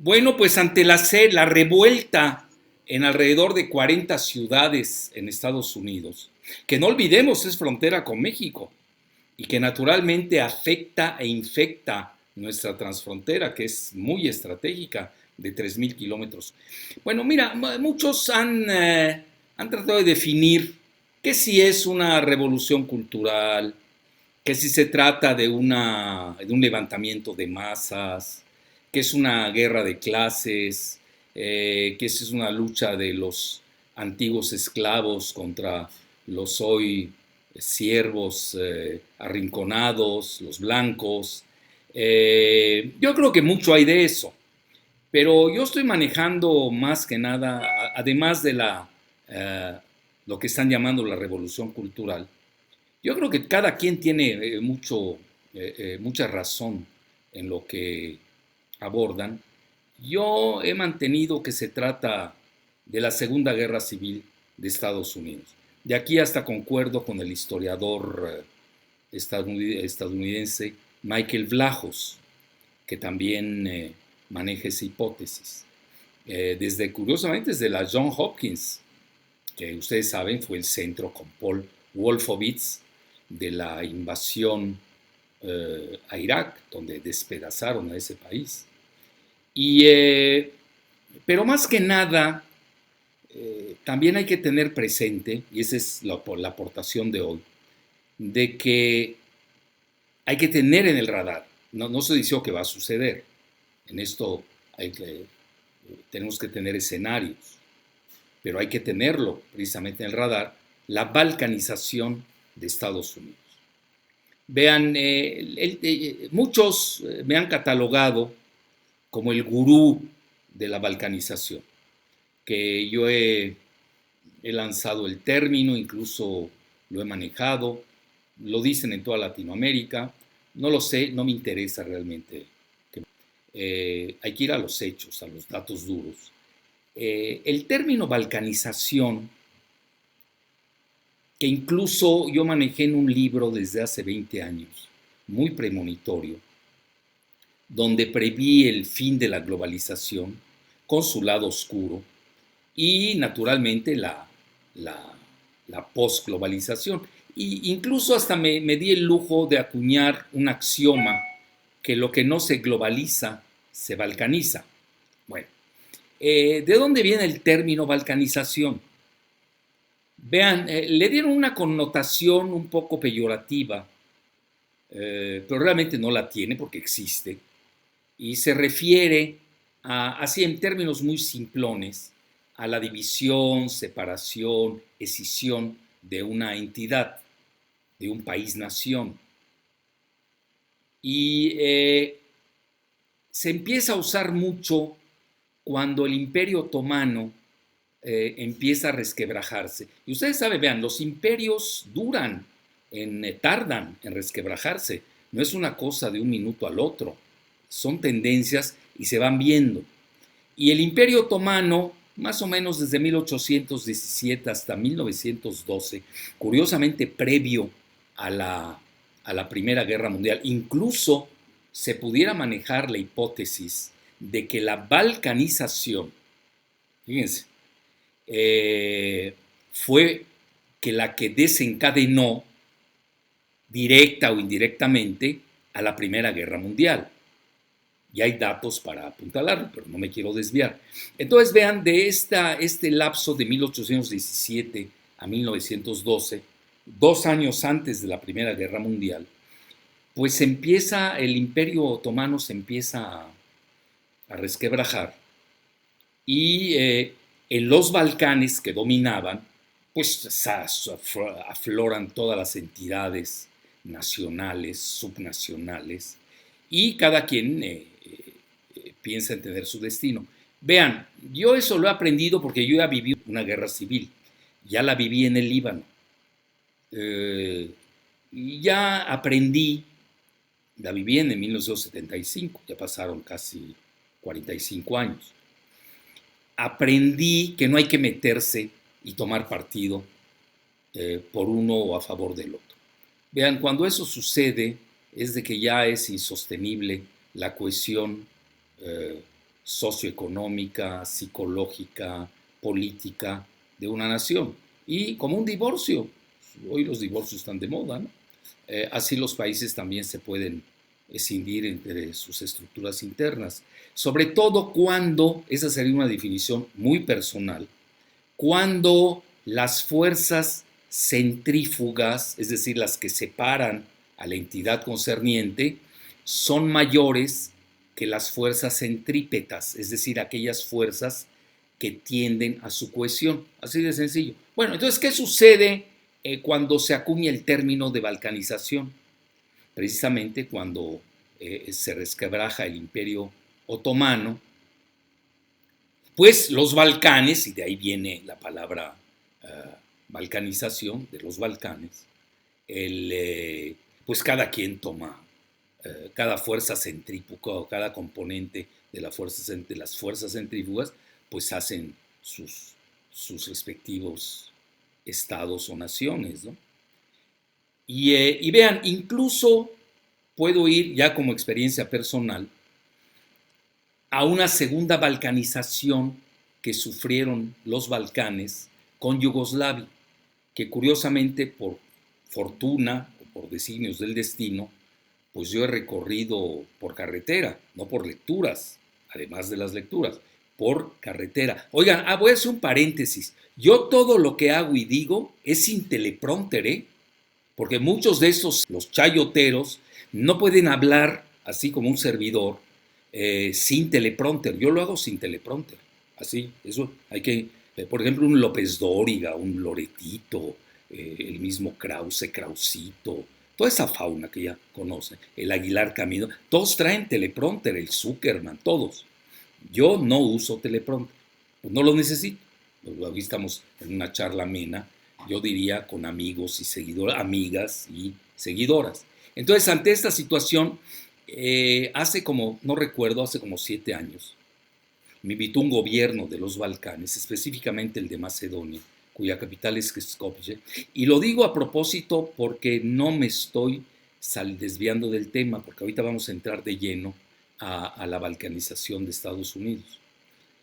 Bueno, pues ante la revuelta en alrededor de 40 ciudades en Estados Unidos, que no olvidemos es frontera con México y que naturalmente afecta e infecta nuestra transfrontera, que es muy estratégica, de 3.000 kilómetros. Bueno, mira, muchos han tratado de definir que si es una revolución cultural, que si se trata de un levantamiento de masas, que es una guerra de clases, que si es una lucha de los antiguos esclavos contra los hoy siervos arrinconados, los blancos. Yo creo que mucho hay de eso, pero yo estoy manejando más que nada, además de eh, lo que están llamando la revolución cultural. Yo creo que cada quien tiene mucha razón en lo que abordan. Yo he mantenido que se trata de la Segunda Guerra Civil de Estados Unidos. De aquí hasta concuerdo con el historiador estadounidense Michael Vlahos, que también maneja esa hipótesis. Curiosamente, desde la John Hopkins, que ustedes saben fue el centro con Paul Wolfowitz de la invasión a Irak, donde despedazaron a ese país. Y, pero más que nada, también hay que tener presente, y esa es la aportación de hoy, de que hay que tener en el radar, no se dice que va a suceder, en esto tenemos que tener escenarios, pero hay que tenerlo precisamente en el radar, la balcanización de Estados Unidos. Vean, muchos me han catalogado como el gurú de la balcanización, que he lanzado el término, incluso lo he manejado, lo dicen en toda Latinoamérica, no lo sé, no me interesa realmente. Hay que ir a los hechos, a los datos duros. El término balcanización, que incluso yo manejé en un libro desde hace 20 años, muy premonitorio, donde preví el fin de la globalización con su lado oscuro y naturalmente la posglobalización. Y incluso hasta me di el lujo de acuñar un axioma que lo que no se globaliza se balcaniza. Bueno, ¿de dónde viene el término balcanización? Vean, le dieron una connotación un poco peyorativa, pero realmente no la tiene porque existe, y se refiere, así en términos muy simplones, a la división, separación, escisión de una entidad, de un país-nación. Y se empieza a usar mucho cuando el Imperio Otomano empieza a resquebrajarse. Y ustedes saben, vean, los imperios tardan en resquebrajarse. No es una cosa de un minuto al otro. Son tendencias y se van viendo. Y el Imperio Otomano, más o menos desde 1817 hasta 1912, curiosamente previo a la Primera Guerra Mundial, incluso se pudiera manejar la hipótesis de que la balcanización, fíjense, fue que la que desencadenó directa o indirectamente a la Primera Guerra Mundial. Y hay datos para apuntalarlo, pero no me quiero desviar. Entonces vean, de este lapso de 1817 a 1912, 2 años antes de la Primera Guerra Mundial, pues el Imperio Otomano se empieza a resquebrajar y en los Balcanes que dominaban, pues afloran todas las entidades nacionales, subnacionales, y cada quien piensa en tener su destino. Vean, yo eso lo he aprendido porque yo ya viví una guerra civil, ya la viví en el Líbano, y ya aprendí, la viví en 1975, ya pasaron casi 45 años. Aprendí que no hay que meterse y tomar partido por uno o a favor del otro. Vean, cuando eso sucede es de que ya es insostenible la cohesión socioeconómica, psicológica, política de una nación. Y como un divorcio, hoy los divorcios están de moda, ¿no? Así los países también se pueden escindir entre sus estructuras internas, sobre todo cuando, esa sería una definición muy personal, cuando las fuerzas centrífugas, es decir, las que separan a la entidad concerniente, son mayores que las fuerzas centrípetas, es decir, aquellas fuerzas que tienden a su cohesión. Así de sencillo. Bueno, entonces, ¿qué sucede cuando se acuña el término de balcanización? Precisamente cuando se resquebraja el Imperio Otomano, pues los Balcanes, y de ahí viene la palabra balcanización, de los Balcanes, pues cada quien toma, cada fuerza centrífuga o cada componente de las fuerzas centrífugas, pues hacen sus respectivos estados o naciones, ¿no? Y vean, incluso puedo ir ya como experiencia personal a una segunda balcanización que sufrieron los Balcanes con Yugoslavia, que curiosamente por fortuna o por designios del destino, pues yo he recorrido por carretera, no por lecturas, además de las lecturas, por carretera. Oigan, voy a hacer un paréntesis. Yo todo lo que hago y digo es sin teleprompter, ¿eh? Porque muchos de estos, los chayoteros, no pueden hablar así como un servidor sin teleprompter. Yo lo hago sin teleprompter. Así, eso hay que, por ejemplo, un López Dóriga, un Loretito, el mismo Krause, Krausito, toda esa fauna que ya conocen, el Aguilar Camino, todos traen teleprompter, el Zuckerman, todos. Yo no uso teleprompter, pues no lo necesito. Aquí estamos en una charla amena, yo diría con amigos y seguidoras, amigas y seguidoras. Entonces, ante esta situación, hace como, no recuerdo, hace como 7 años, me invitó un gobierno de los Balcanes, específicamente el de Macedonia, cuya capital es Skopje, y lo digo a propósito porque no me estoy desviando del tema, porque ahorita vamos a entrar de lleno a la balcanización de Estados Unidos,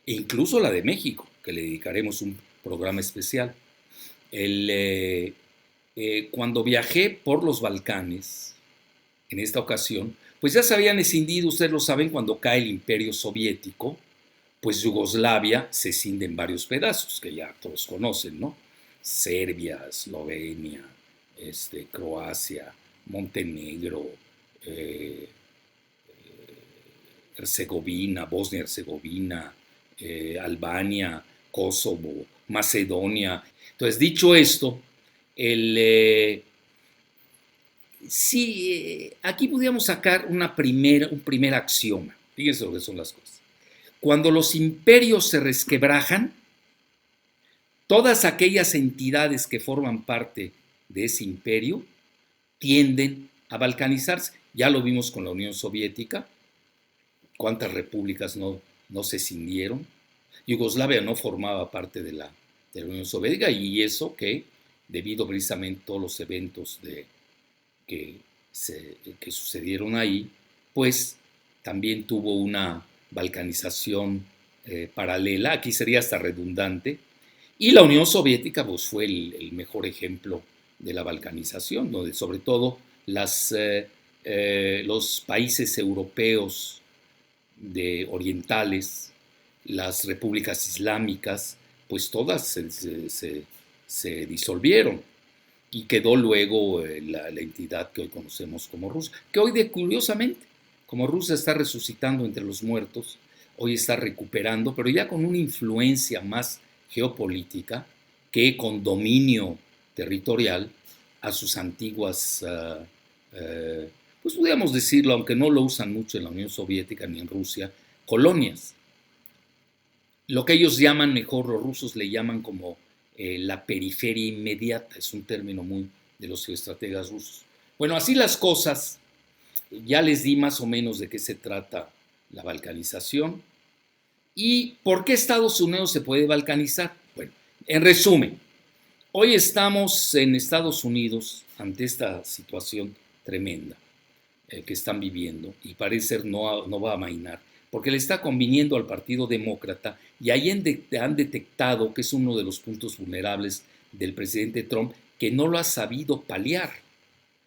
e incluso la de México, que le dedicaremos un programa especial. Cuando viajé por los Balcanes, en esta ocasión, pues ya se habían escindido, ustedes lo saben, cuando cae el Imperio Soviético, pues Yugoslavia se escinde en varios pedazos, que ya todos conocen, ¿no? Serbia, Eslovenia, Croacia, Montenegro, Herzegovina, Bosnia-Herzegovina, Albania, Kosovo, Macedonia. Entonces, dicho esto, sí, aquí podríamos sacar un primer axioma. Fíjense lo que son las cosas. Cuando los imperios se resquebrajan, todas aquellas entidades que forman parte de ese imperio tienden a balcanizarse. Ya lo vimos con la Unión Soviética. ¿Cuántas repúblicas no se escindieron? Yugoslavia no formaba parte de la Unión Soviética, y eso que, debido precisamente a todos los eventos que sucedieron ahí, pues también tuvo una balcanización paralela, aquí sería hasta redundante, y la Unión Soviética pues fue el mejor ejemplo de la balcanización, donde sobre todo los países europeos orientales, las repúblicas islámicas, pues todas se disolvieron, y quedó luego la entidad que hoy conocemos como Rusia, que hoy, curiosamente, como Rusia está resucitando entre los muertos, hoy está recuperando, pero ya con una influencia más geopolítica que con dominio territorial a sus antiguas, pues podríamos decirlo, aunque no lo usan mucho en la Unión Soviética ni en Rusia, colonias. Lo que ellos llaman, mejor los rusos le llaman como la periferia inmediata, es un término muy de los geoestrategas rusos. Bueno, así las cosas, ya les di más o menos de qué se trata la balcanización y por qué Estados Unidos se puede balcanizar. Bueno, en resumen, hoy estamos en Estados Unidos ante esta situación tremenda que están viviendo, y parece ser no va a amainar, porque le está conviniendo al Partido Demócrata y ahí han detectado que es uno de los puntos vulnerables del presidente Trump, que no lo ha sabido paliar.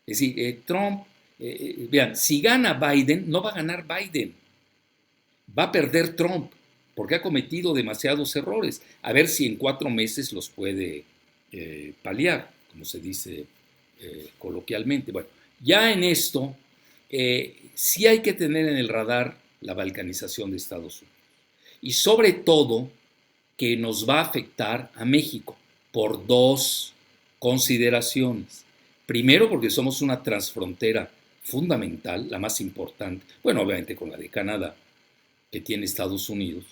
Es decir, Trump, vean, si gana Biden, no va a ganar Biden, va a perder Trump, porque ha cometido demasiados errores. A ver si en 4 meses los puede paliar, como se dice coloquialmente. Bueno, ya en esto, sí hay que tener en el radar la balcanización de Estados Unidos. Y sobre todo, que nos va a afectar a México por 2 consideraciones. Primero, porque somos una transfrontera fundamental, la más importante, bueno, obviamente con la de Canadá, que tiene Estados Unidos,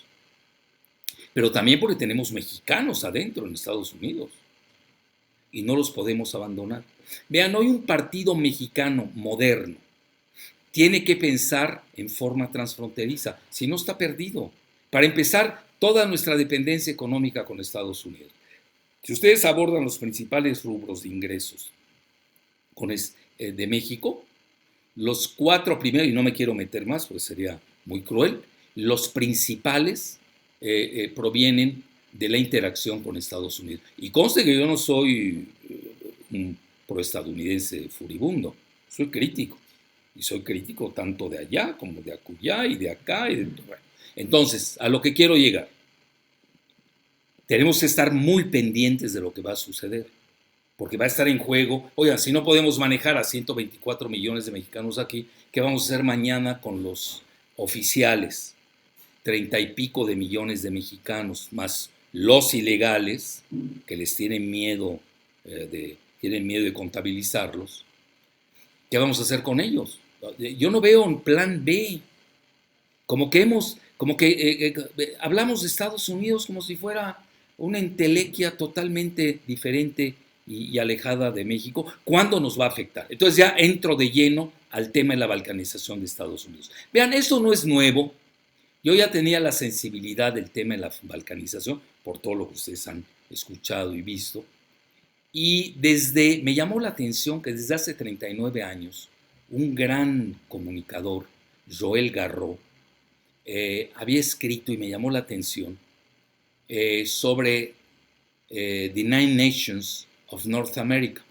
pero también porque tenemos mexicanos adentro en Estados Unidos y no los podemos abandonar. Vean, hoy un partido mexicano moderno tiene que pensar en forma transfronteriza, si no está perdido. Para empezar, toda nuestra dependencia económica con Estados Unidos. Si ustedes abordan los principales rubros de ingresos de México, los 4 primeros, y no me quiero meter más porque sería muy cruel, los principales provienen de la interacción con Estados Unidos. Y conste que yo no soy un proestadounidense furibundo, soy crítico. Y soy crítico tanto de allá como de acullá y de acá. Bueno. Entonces, a lo que quiero llegar, tenemos que estar muy pendientes de lo que va a suceder, porque va a estar en juego. Oigan, si no podemos manejar a 124 millones de mexicanos aquí, ¿qué vamos a hacer mañana con los oficiales? 30 y pico de millones de mexicanos, más los ilegales, que les tienen miedo de contabilizarlos. ¿Qué vamos a hacer con ellos? Yo no veo un plan B. Como que hablamos de Estados Unidos como si fuera una entelequia totalmente diferente y alejada de México. ¿Cuándo nos va a afectar? Entonces ya entro de lleno al tema de la balcanización de Estados Unidos. Vean, esto no es nuevo. Yo ya tenía la sensibilidad del tema de la balcanización por todo lo que ustedes han escuchado y visto. Y me llamó la atención que desde hace 39 años, un gran comunicador, Joel Garreau, había escrito y me llamó la atención sobre The Nine Nations of North America,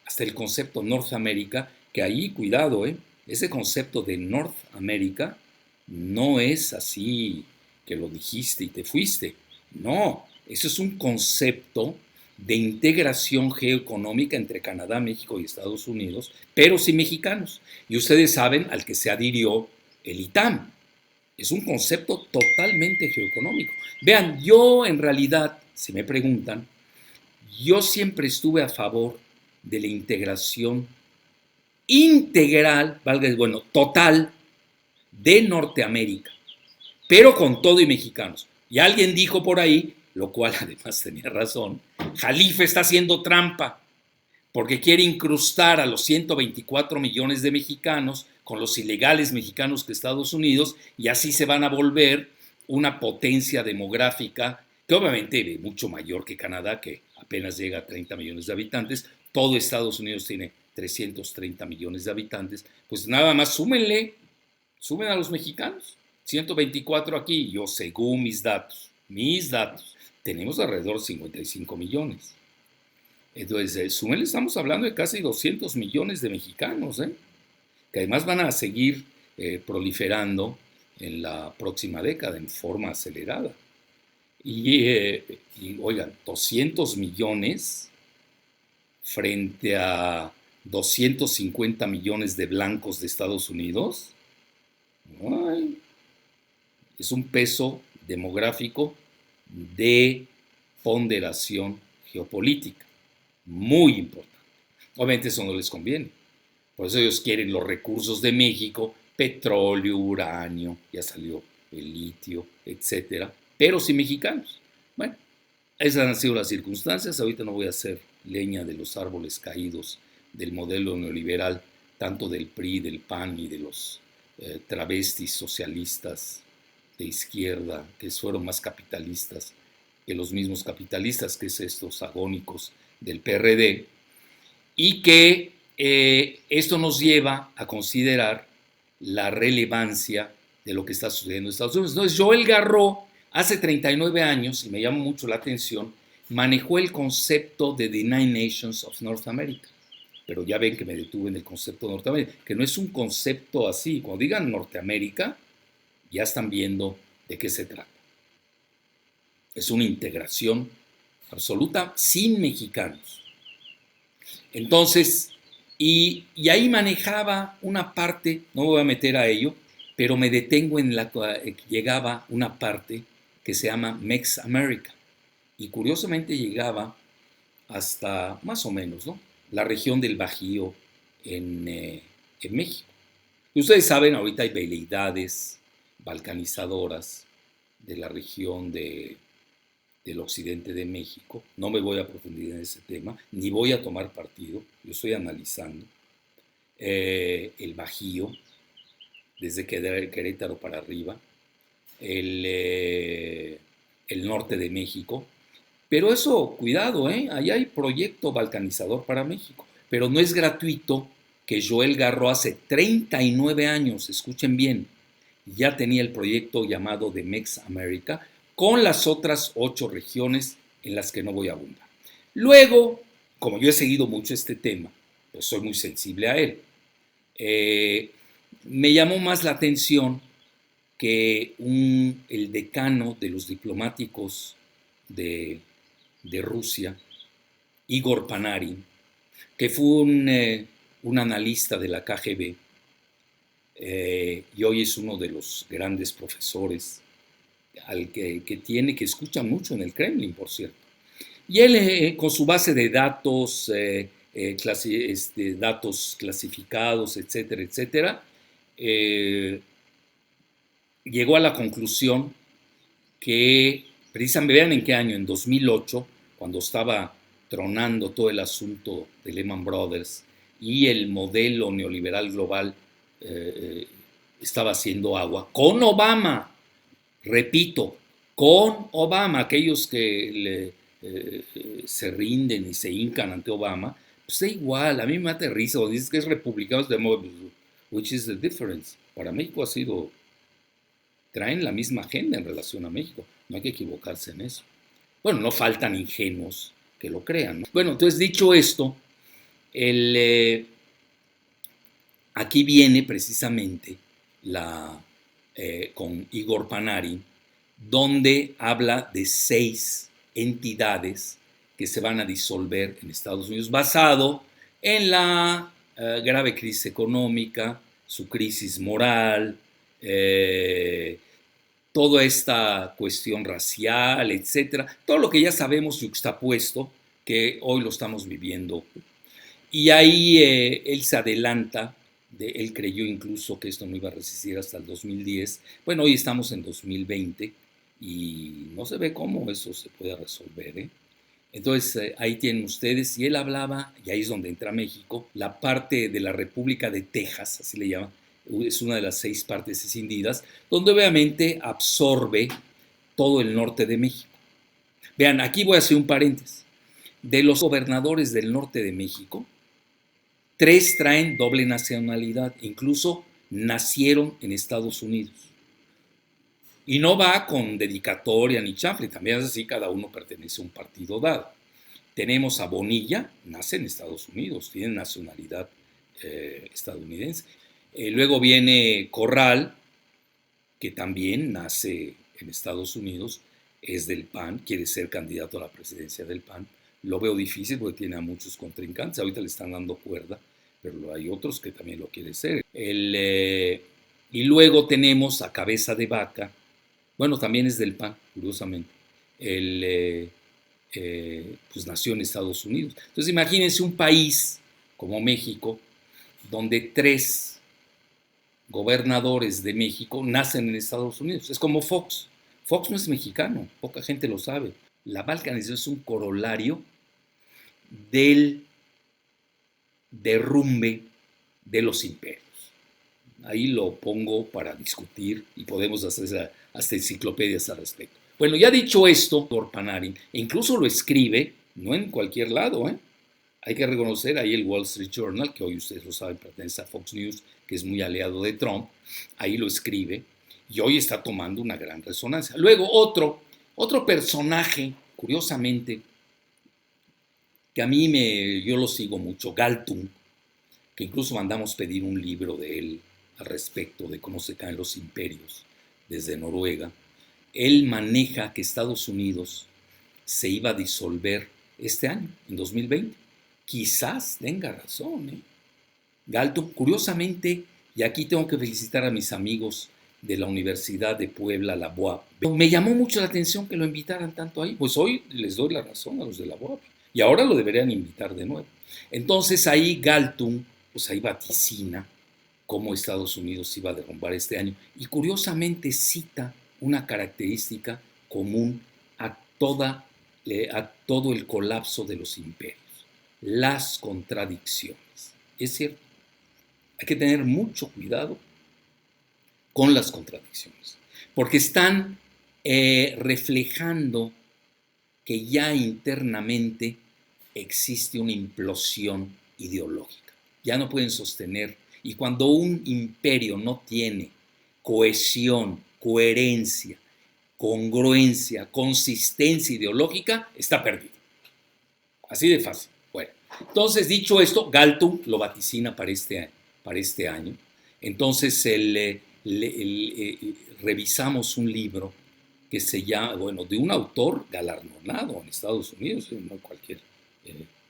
hasta el concepto North America, que ahí, cuidado, ese concepto de North America no es así que lo dijiste y te fuiste, no, eso es un concepto de integración geoeconómica entre Canadá, México y Estados Unidos, pero sin mexicanos. Y ustedes saben al que se adhirió el ITAM. Es un concepto totalmente geoeconómico. Vean, yo en realidad, si me preguntan, yo siempre estuve a favor de la integración integral, total, de Norteamérica, pero con todo y mexicanos. Y alguien dijo por ahí, lo cual además tenía razón, Jalife está haciendo trampa porque quiere incrustar a los 124 millones de mexicanos con los ilegales mexicanos que Estados Unidos, y así se van a volver una potencia demográfica que obviamente es mucho mayor que Canadá, que apenas llega a 30 millones de habitantes. Todo Estados Unidos tiene 330 millones de habitantes. Pues nada más sumen a los mexicanos. 124 aquí, yo según mis datos, tenemos alrededor de 55 millones. Entonces, súmenle, estamos hablando de casi 200 millones de mexicanos, que además van a seguir proliferando en la próxima década en forma acelerada. Y oigan, 200 millones frente a 250 millones de blancos de Estados Unidos, es un peso demográfico de ponderación geopolítica muy importante. Obviamente eso no les conviene. Por eso ellos quieren los recursos de México, petróleo, uranio, ya salió el litio, etcétera, pero sin mexicanos. Bueno, esas han sido las circunstancias. Ahorita no voy a hacer leña de los árboles caídos del modelo neoliberal, tanto del PRI, del PAN y de los travestis socialistas de izquierda, que fueron más capitalistas que los mismos capitalistas, que es estos agónicos del PRD, y que esto nos lleva a considerar la relevancia de lo que está sucediendo en Estados Unidos. Entonces, Joel Garreau, hace 39 años, y me llama mucho la atención, manejó el concepto de The Nine Nations of North America. Pero ya ven que me detuve en el concepto de Norteamérica, que no es un concepto así. Cuando digan Norteamérica, ya están viendo de qué se trata. Es una integración absoluta sin mexicanos. Entonces, y ahí manejaba una parte, no me voy a meter a ello, pero me detengo en la que llegaba una parte que se llama Mex America. Y curiosamente llegaba hasta más o menos, ¿no?, la región del Bajío en México. Y ustedes saben, ahorita hay veleidades balcanizadoras de la región del occidente de México. No me voy a profundizar en ese tema, ni voy a tomar partido, yo estoy analizando el Bajío, desde Querétaro para arriba, el norte de México. Pero eso, cuidado, ahí hay proyecto balcanizador para México. Pero no es gratuito que Joel Garreau hace 39 años, escuchen bien, ya tenía el proyecto llamado de Mex America, con las otras 8 regiones en las que no voy a abundar. Luego, como yo he seguido mucho este tema, pues soy muy sensible a él. Me llamó más la atención que el decano de los diplomáticos de Rusia, Igor Panarin, que fue un analista de la KGB, y hoy es uno de los grandes profesores que escucha mucho en el Kremlin, por cierto. Y él, con su base de datos, datos clasificados, etcétera, etcétera, llegó a la conclusión que, precisamente, vean en qué año, en 2008, cuando estaba tronando todo el asunto de Lehman Brothers y el modelo neoliberal global estaba haciendo agua, con Obama, repito, con Obama, aquellos que se rinden y se hincan ante Obama, pues da igual, a mí me aterriza, o dices que es republicano, which is the difference. Para México traen la misma agenda en relación a México, no hay que equivocarse en eso. Bueno, no faltan ingenuos que lo crean, ¿no? Bueno, entonces, dicho esto, aquí viene precisamente con Igor Panarin, donde habla de 6 entidades que se van a disolver en Estados Unidos, basado en la grave crisis económica, su crisis moral, toda esta cuestión racial, etcétera, todo lo que ya sabemos yuxtapuesto, que hoy lo estamos viviendo. Y ahí él se adelanta, él creyó incluso que esto no iba a resistir hasta el 2010. Bueno, hoy estamos en 2020 y no se ve cómo eso se puede resolver, Entonces, ahí tienen ustedes, y él hablaba, y ahí es donde entra México, la parte de la República de Texas, así le llaman, es una de las 6 partes escindidas, donde obviamente absorbe todo el norte de México. Vean, aquí voy a hacer un paréntesis. De los gobernadores del norte de México, 3 traen doble nacionalidad, incluso nacieron en Estados Unidos. Y no va con dedicatoria ni chanfle, también es así, cada uno pertenece a un partido dado. Tenemos a Bonilla, nace en Estados Unidos, tiene nacionalidad estadounidense. Luego viene Corral, que también nace en Estados Unidos, es del PAN, quiere ser candidato a la presidencia del PAN. Lo veo difícil porque tiene a muchos contrincantes, ahorita le están dando cuerda, pero hay otros que también lo quieren ser. Y luego tenemos a Cabeza de Vaca, bueno, también es del PAN, curiosamente. Pues nació en Estados Unidos. Entonces imagínense un país como México, donde 3 gobernadores de México nacen en Estados Unidos. Es como Fox. Fox no es mexicano, poca gente lo sabe. La balcanización es un corolario del derrumbe de los imperios. Ahí lo pongo para discutir y podemos hacer hasta enciclopedias al respecto. Bueno, ya dicho esto, Igor Panarin, incluso lo escribe, no en cualquier lado, Hay que reconocer ahí el Wall Street Journal, que hoy ustedes lo saben, pertenece a Fox News, que es muy aliado de Trump, ahí lo escribe. y hoy está tomando una gran resonancia. Luego otro personaje, curiosamente, que a mí yo lo sigo mucho, Galtung, que incluso mandamos pedir un libro de él al respecto de cómo se caen los imperios desde Noruega. Él maneja que Estados Unidos se iba a disolver este año, en 2020. Quizás tenga razón, ¿eh? Galtung, curiosamente, y aquí tengo que felicitar a mis amigos de la Universidad de Puebla, la UAP. Me llamó mucho la atención que lo invitaran tanto ahí, pues hoy les doy la razón a los de la UAP, y ahora lo deberían invitar de nuevo. Entonces ahí Galtung, pues ahí vaticina cómo Estados Unidos iba a derrumbar este año, y curiosamente cita una característica común a todo el colapso de los imperios, las contradicciones. Es cierto, hay que tener mucho cuidado con las contradicciones, porque están reflejando que ya internamente existe una implosión ideológica. Ya no pueden sostener, y cuando un imperio no tiene cohesión, coherencia, congruencia, consistencia ideológica, está perdido. Así de fácil. Bueno, entonces dicho esto, Galtung lo vaticina para este año. Entonces revisamos un libro que se llama, bueno, de un autor galardonado en Estados Unidos, no cualquier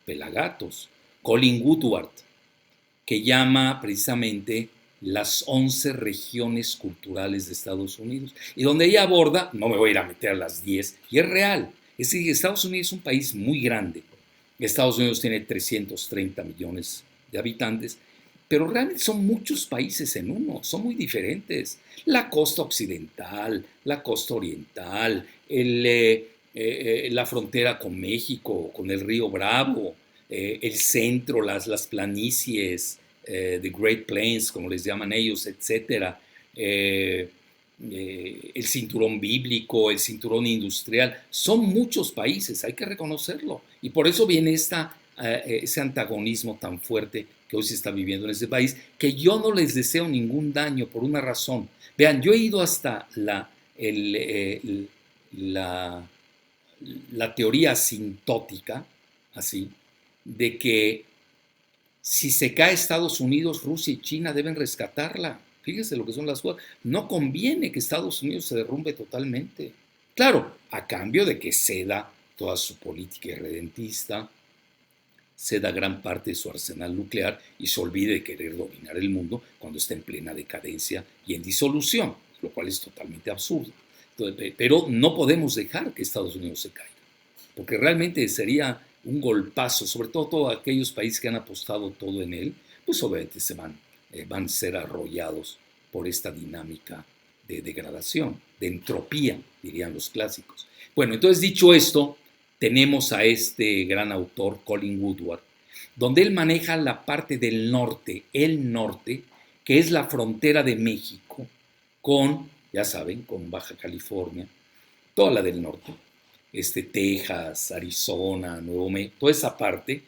pelagatos, Colin Woodward, que llama precisamente las 11 regiones culturales de Estados Unidos, y donde ella aborda, no me voy a ir a meter a las 10, y es real, es decir, Estados Unidos es un país muy grande. Estados Unidos tiene 330 millones de habitantes, pero realmente son muchos países en uno, son muy diferentes. La costa occidental, la costa oriental, la frontera con México, con el río Bravo, el centro, las planicies, the Great Plains, como les llaman ellos, etcétera. El cinturón bíblico, el cinturón industrial, son muchos países, hay que reconocerlo. Y por eso viene ese antagonismo tan fuerte que hoy se está viviendo en ese país, que yo no les deseo ningún daño por una razón. Vean, yo he ido hasta la teoría asintótica, así, de que si se cae Estados Unidos, Rusia y China deben rescatarla. Fíjese lo que son las cosas. No conviene que Estados Unidos se derrumbe totalmente. Claro, a cambio de que ceda toda su política irredentista, ceda gran parte de su arsenal nuclear y se olvide de querer dominar el mundo cuando está en plena decadencia y en disolución, lo cual es totalmente absurdo. Entonces, pero no podemos dejar que Estados Unidos se caiga, porque realmente sería un golpazo, sobre todo todos aquellos países que han apostado todo en él, pues obviamente van a ser arrollados por esta dinámica de degradación, de entropía, dirían los clásicos. Bueno, entonces dicho esto, tenemos a este gran autor, Colin Woodward, donde él maneja la parte del norte, el norte, que es la frontera de México con, ya saben, con Baja California, toda la del norte, Texas, Arizona, Nuevo México, toda esa parte,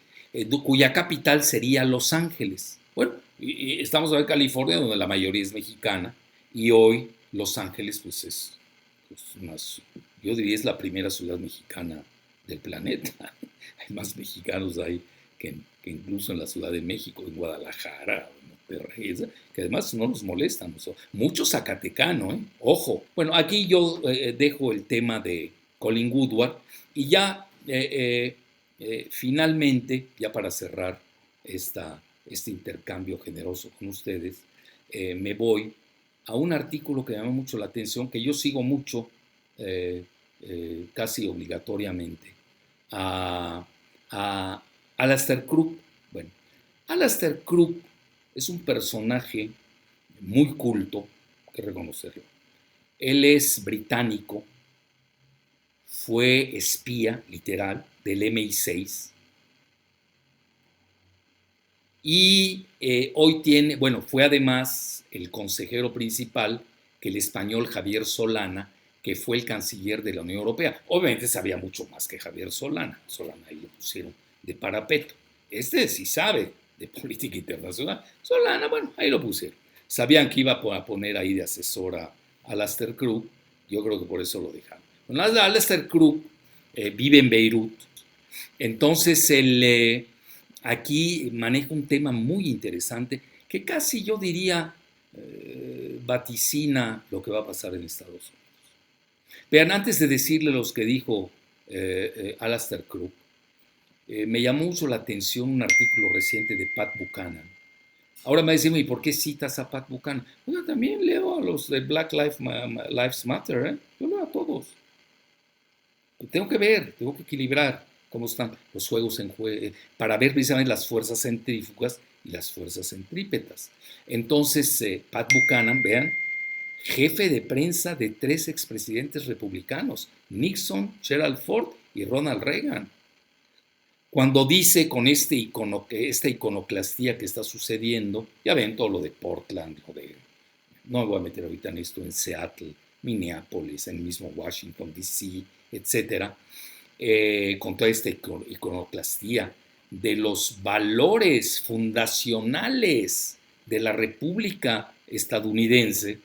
cuya capital sería Los Ángeles. Bueno, y estamos en California, donde la mayoría es mexicana, y hoy Los Ángeles, pues yo diría es la primera ciudad mexicana del planeta. Hay más mexicanos ahí que incluso en la Ciudad de México, en Guadalajara, en Monterrey, que además no nos molestan. Mucho zacatecano, ¿eh? Ojo. Bueno, aquí yo dejo el tema de Colin Woodward y ya finalmente, ya para cerrar este intercambio generoso con ustedes, me voy a un artículo que me llama mucho la atención, que yo sigo mucho, casi obligatoriamente, a Alastair Crooke. Bueno, Alastair Crooke es un personaje muy culto, hay que reconocerlo. Él es británico, fue espía, literal, del MI6, y hoy fue además el consejero principal que el español Javier Solana, que fue el canciller de la Unión Europea. Obviamente sabía mucho más que Javier Solana. Solana ahí lo pusieron de parapeto. Sí sabe de política internacional. Solana, bueno, ahí lo pusieron. Sabían que iba a poner ahí de asesor a Alastair Crooke, yo creo que por eso lo dejaron. Bueno, Alastair Crooke vive en Beirut, entonces él aquí maneja un tema muy interesante que casi yo diría vaticina lo que va a pasar en Estados Unidos. Vean, antes de decirle los que dijo Alastair Crooke, me llamó mucho la atención un artículo reciente de Pat Buchanan. Ahora me dicen, ¿y por qué citas a Pat Buchanan? Bueno, también leo a los de Black Lives Matter, ¿eh? Yo leo a todos. Tengo que ver, tengo que equilibrar cómo están los juegos en juego, para ver precisamente las fuerzas centrífugas y las fuerzas centrípetas. Entonces, Pat Buchanan, vean, jefe de prensa de 3 expresidentes republicanos, Nixon, Gerald Ford y Ronald Reagan. Cuando dice con esta iconoclastía que está sucediendo, ya ven todo lo de Portland, no me voy a meter ahorita en esto, en Seattle, Minneapolis, en el mismo Washington, D.C., etcétera, con toda esta iconoclastía de los valores fundacionales de la República estadounidense,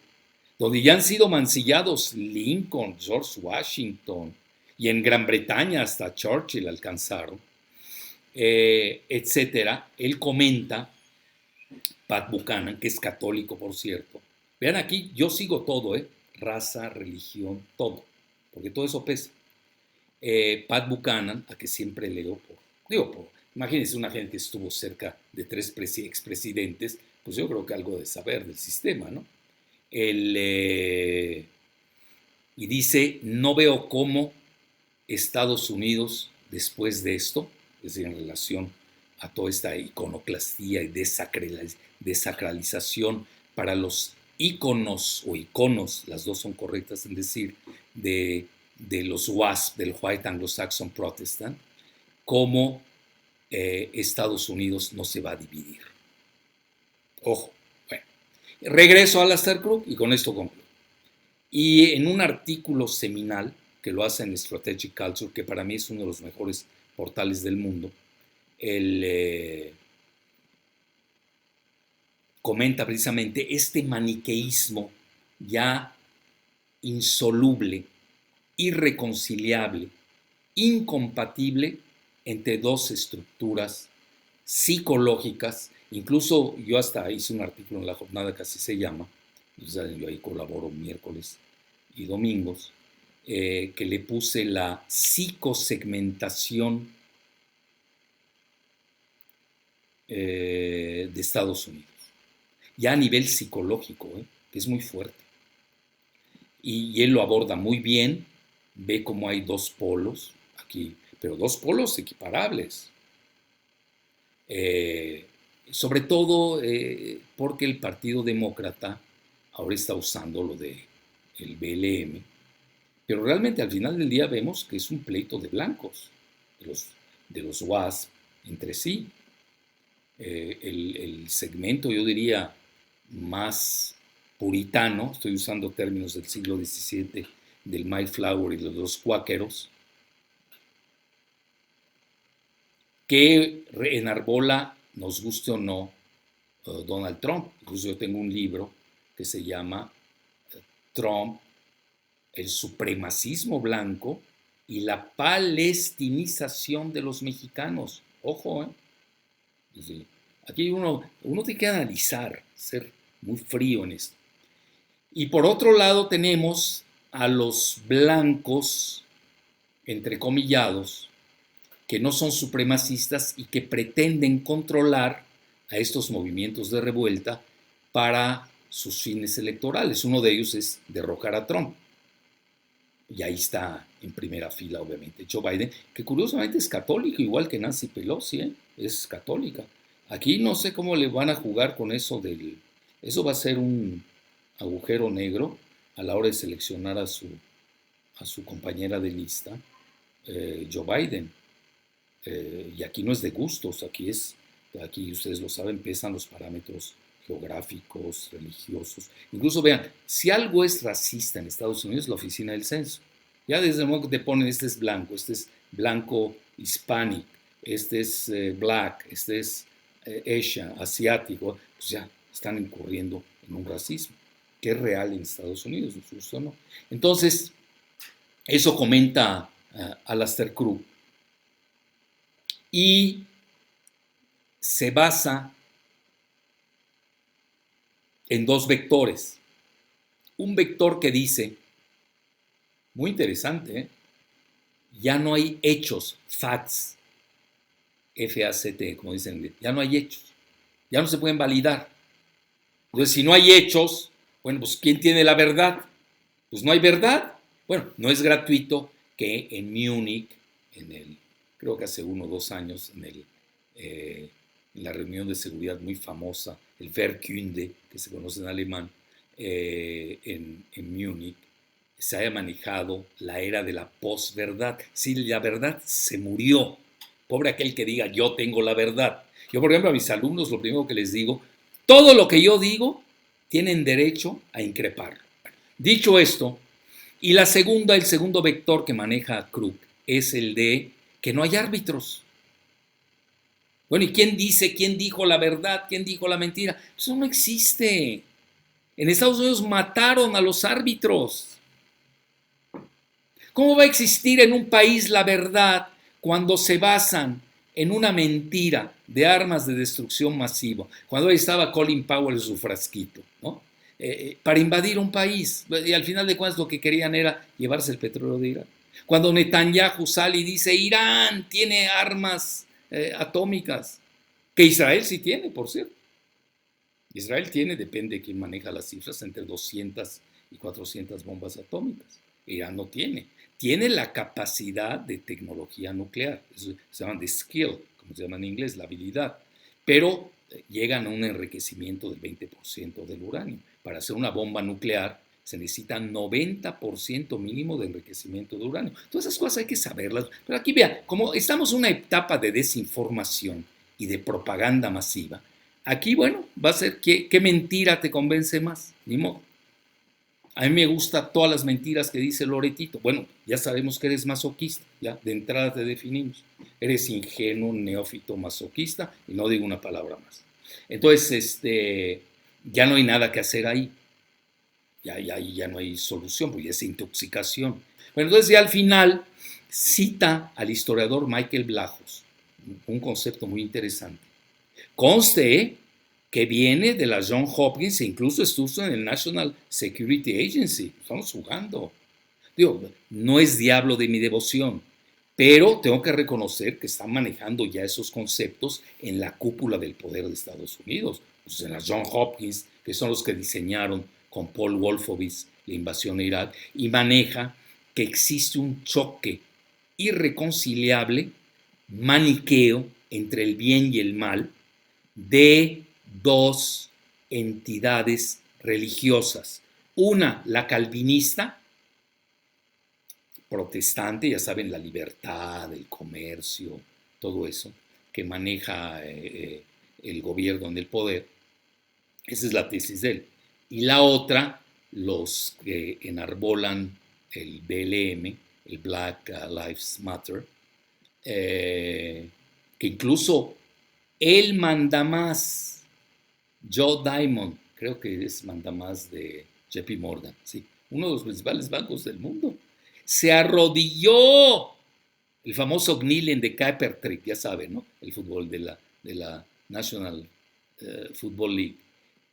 donde ya han sido mancillados Lincoln, George Washington, y en Gran Bretaña hasta Churchill alcanzaron, etcétera. Él comenta, Pat Buchanan, que es católico, por cierto. Vean aquí, yo sigo todo, raza, religión, todo, porque todo eso pesa. Pat Buchanan, a que siempre leo imagínense una gente que estuvo cerca de 3 expresidentes, pues yo creo que algo de saber del sistema, ¿no? Y dice, no veo cómo Estados Unidos, después de esto, es decir, en relación a toda esta iconoclastía y desacralización para los íconos o iconos, las dos son correctas en decir, de los WASP, del White Anglo-Saxon Protestant, cómo Estados Unidos no se va a dividir. Ojo, bueno, regreso a Alastair Crooke y con esto concluyo. Y en un artículo seminal que lo hace en Strategic Culture, que para mí es uno de los mejores portales del mundo, él comenta precisamente este maniqueísmo ya insoluble, irreconciliable, incompatible entre dos estructuras psicológicas. Incluso yo hasta hice un artículo en La Jornada que así se llama, yo ahí colaboro miércoles y domingos, que le puse la psicosegmentación de Estados Unidos, ya a nivel psicológico, que es muy fuerte. Y él lo aborda muy bien, ve cómo hay 2 polos aquí, pero 2 polos equiparables. Sobre todo porque el Partido Demócrata ahora está usando lo del BLM, pero realmente al final del día vemos que es un pleito de blancos, de los WASP entre sí. El segmento, yo diría, más puritano, estoy usando términos del siglo XVII, del Mayflower y de los cuáqueros, que enarbola, nos guste o no, Donald Trump. Incluso yo tengo un libro que se llama Trump, el supremacismo blanco y la palestinización de los mexicanos. Ojo, sí. Aquí uno tiene que analizar, ser muy frío en esto. Y por otro lado tenemos a los blancos, entrecomillados, que no son supremacistas y que pretenden controlar a estos movimientos de revuelta para sus fines electorales. Uno de ellos es derrocar a Trump. Y ahí está en primera fila, obviamente, Joe Biden, que curiosamente es católico, igual que Nancy Pelosi, es católica. Aquí no sé cómo le van a jugar con eso Eso va a ser un agujero negro a la hora de seleccionar a su compañera de lista, Joe Biden. Y aquí no es de gustos, aquí ustedes lo saben, pesan los parámetros geográficos, religiosos. Incluso vean, si algo es racista en Estados Unidos, es la oficina del censo. Ya desde el momento que te ponen, este es blanco hispanic, este es black, este es Asian, asiático, pues ya están incurriendo en un racismo, que es real en Estados Unidos, justo no. Entonces, eso comenta Alasdair Crooke. Y se basa en dos vectores. Un vector que dice, muy interesante, ya no hay hechos, facts, F-A-C-T, como dicen en inglés, ya no hay hechos, ya no se pueden validar. Entonces, si no hay hechos, bueno, pues ¿quién tiene la verdad? Pues no hay verdad. Bueno, no es gratuito que en Múnich, creo que hace 1 o 2 años, en la reunión de seguridad muy famosa, el Wehrkunde, que se conoce en alemán, en Múnich, se haya manejado la era de la posverdad. Si la verdad se murió, pobre aquel que diga yo tengo la verdad. Yo, por ejemplo, a mis alumnos lo primero que les digo, todo lo que yo digo tienen derecho a increparlo. Dicho esto, y el segundo vector que maneja Crooke es el de que no hay árbitros. Bueno, ¿y quién dijo la verdad? ¿Quién dijo la mentira? Eso no existe. En Estados Unidos mataron a los árbitros. ¿Cómo va a existir en un país la verdad cuando se basan en una mentira de armas de destrucción masiva? Cuando ahí estaba Colin Powell en su frasquito, ¿no? Para invadir un país. Y al final de cuentas lo que querían era llevarse el petróleo de Irán. Cuando Netanyahu sale y dice Irán tiene armas atómicas, que Israel sí tiene, por cierto. Israel tiene, depende de quién maneja las cifras, entre 200 y 400 bombas atómicas. Irán no tiene. Tiene la capacidad de tecnología nuclear, eso se llama the skill, como se llama en inglés, la habilidad, pero llegan a un enriquecimiento del 20% del uranio. Para hacer una bomba nuclear se necesita 90% mínimo de enriquecimiento de uranio. Todas esas cosas hay que saberlas, pero aquí vea, como estamos en una etapa de desinformación y de propaganda masiva, aquí, bueno, va a ser ¿qué mentira te convence más? Ni modo. A mí me gustan todas las mentiras que dice Loretito. Bueno, ya sabemos que eres masoquista, ya de entrada te definimos. Eres ingenuo, neófito, masoquista, y no digo una palabra más. Entonces, ya no hay nada que hacer ahí. Ya no hay solución, porque es intoxicación. Bueno, entonces ya al final cita al historiador Michael Blahos, un concepto muy interesante. Conste que viene de la Johns Hopkins e incluso estuvo en el National Security Agency. Estamos jugando. Digo, no es diablo de mi devoción, pero tengo que reconocer que están manejando ya esos conceptos en la cúpula del poder de Estados Unidos. Pues en la Johns Hopkins, que son los que diseñaron con Paul Wolfowitz la invasión a Irak, y maneja que existe un choque irreconciliable, maniqueo, entre el bien y el mal, de dos entidades religiosas. Una, la calvinista, protestante, ya saben, la libertad, el comercio, todo eso, que maneja el gobierno en el poder. Esa es la tesis de él. Y la otra, los que enarbolan el BLM, el Black Lives Matter, que incluso él manda más, Joe Diamond, creo que es mandamás de JP Morgan, sí, uno de los principales bancos del mundo, se arrodilló, el famoso kneeling de Kirkpatrick, ya saben, ¿no? El fútbol de la National Football League,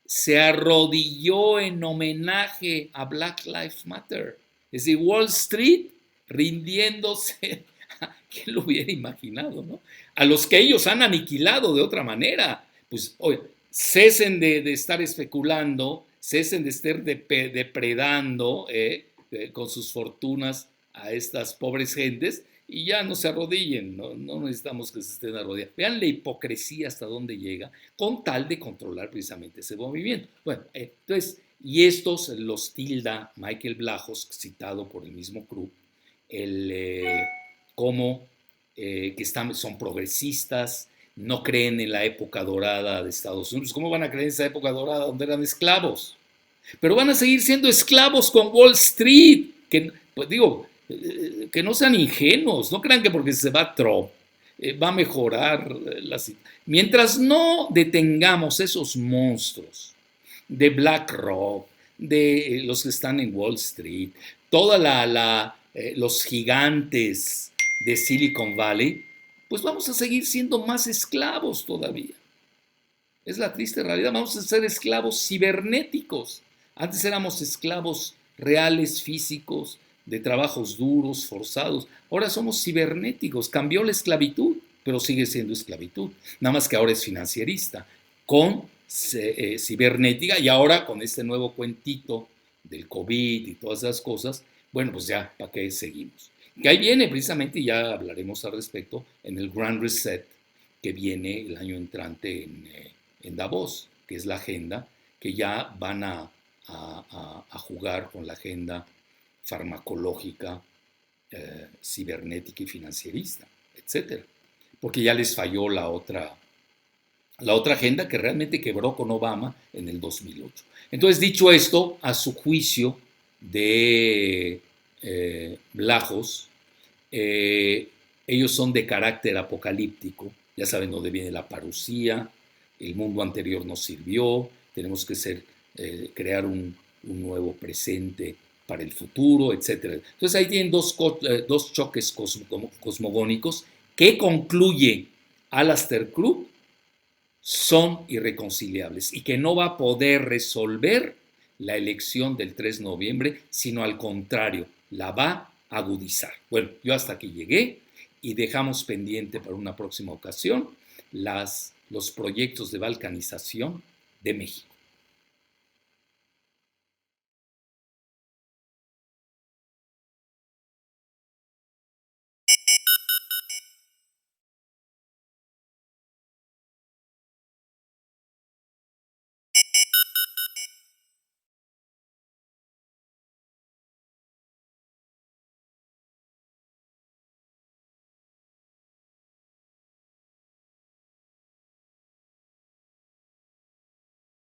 se arrodilló en homenaje a Black Lives Matter, es decir, Wall Street rindiéndose. ¿Quién lo hubiera imaginado, no? A los que ellos han aniquilado de otra manera. Pues, oye, cesen de estar especulando, cesen de estar depredando con sus fortunas a estas pobres gentes y ya no se arrodillen, no necesitamos que se estén arrodillando. Vean la hipocresía hasta dónde llega con tal de controlar precisamente ese movimiento. Bueno, entonces, y estos los tilda Michael Blahos, citado por el mismo Crooke, como que son progresistas, no creen en la época dorada de Estados Unidos. ¿Cómo van a creer en esa época dorada donde eran esclavos? Pero van a seguir siendo esclavos con Wall Street. Que, pues digo, que no sean ingenuos, no crean que porque se va Trump va a mejorar la situación. Mientras no detengamos esos monstruos de BlackRock, de los que están en Wall Street, todos los gigantes de Silicon Valley, pues vamos a seguir siendo más esclavos todavía. Es la triste realidad, vamos a ser esclavos cibernéticos. Antes éramos esclavos reales, físicos, de trabajos duros, forzados. Ahora somos cibernéticos. Cambió la esclavitud, pero sigue siendo esclavitud. Nada más que ahora es financierista, con cibernética, y ahora con este nuevo cuentito del COVID y todas esas cosas, bueno, pues ya, ¿para qué seguimos? Que ahí viene precisamente, y ya hablaremos al respecto, en el Grand Reset, que viene el año entrante en Davos, que es la agenda, que ya van a jugar con la agenda farmacológica, cibernética y financierista, etcétera. Porque ya les falló la otra agenda que realmente quebró con Obama en el 2008. Entonces, dicho esto, a su juicio de Vlahos, ellos son de carácter apocalíptico, ya saben dónde viene la parusía, el mundo anterior nos sirvió, tenemos que crear un nuevo presente para el futuro, etc. Entonces ahí tienen dos choques cosmogónicos que concluye Aleister Crowley son irreconciliables y que no va a poder resolver la elección del 3 de noviembre, sino al contrario, la va a agudizar. Bueno, yo hasta aquí llegué y dejamos pendiente para una próxima ocasión los proyectos de balcanización de México.